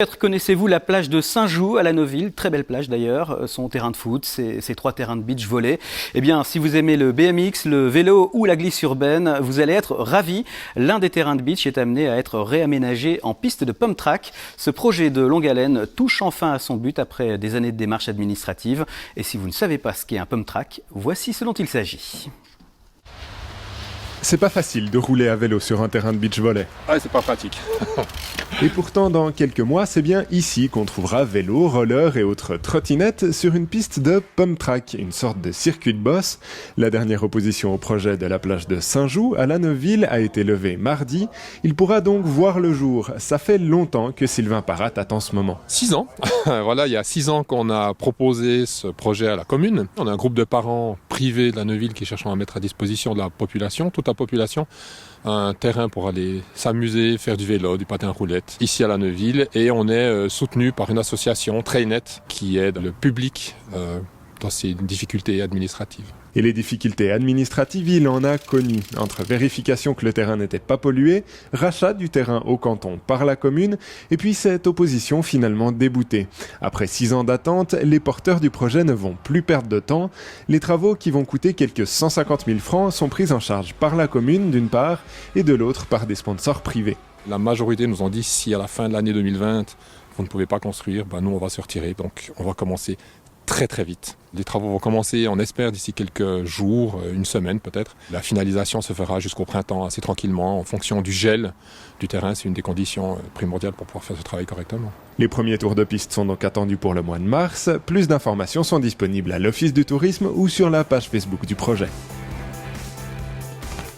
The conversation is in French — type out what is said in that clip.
Peut-être connaissez-vous la plage de Saint-Joux à la Neuville, très belle plage d'ailleurs, son terrain de foot, ses 3 terrains de beach volley. Eh bien, si vous aimez le BMX, le vélo ou la glisse urbaine, vous allez être ravis. L'un des terrains de beach est amené à être réaménagé en piste de pump track. Ce projet de longue haleine touche enfin à son but après des années de démarches administratives. Et si vous ne savez pas ce qu'est un pump track, voici ce dont il s'agit. C'est pas facile de rouler à vélo sur un terrain de beach volley. Ouais, c'est pas pratique. Et pourtant, dans quelques mois, c'est bien ici qu'on trouvera vélo, roller et autres trottinettes sur une piste de pump track, une sorte de circuit de boss. La dernière opposition au projet de la plage de Saint-Joux à la Neuville a été levée mardi. Il pourra donc voir le jour. Ça fait longtemps que Sylvain Parat attend ce moment. 6 ans. Voilà, il y a 6 ans qu'on a proposé ce projet à la commune. On a un groupe de parents privés de la Neuville qui cherchent à mettre à disposition de la population, toute la population, un terrain pour aller s'amuser, faire du vélo, du patin roulette, ici à la Neuville. Et on est soutenu par une association, Trainet, qui aide le public dans ses difficultés administratives. Et les difficultés administratives, il en a connu. Entre vérification que le terrain n'était pas pollué, rachat du terrain au canton par la commune, et puis cette opposition finalement déboutée. Après 6 ans d'attente, les porteurs du projet ne vont plus perdre de temps. Les travaux qui vont coûter quelques 150 000 francs sont pris en charge par la commune d'une part, et de l'autre par des sponsors privés. La majorité nous ont dit si à la fin de l'année 2020, vous ne pouvez pas construire, nous on va se retirer, donc on va commencer très vite. Les travaux vont commencer, on espère, d'ici quelques jours, une semaine peut-être. La finalisation se fera jusqu'au printemps assez tranquillement en fonction du gel du terrain. C'est une des conditions primordiales pour pouvoir faire ce travail correctement. Les premiers tours de piste sont donc attendus pour le mois de mars. Plus d'informations sont disponibles à l'Office du tourisme ou sur la page Facebook du projet.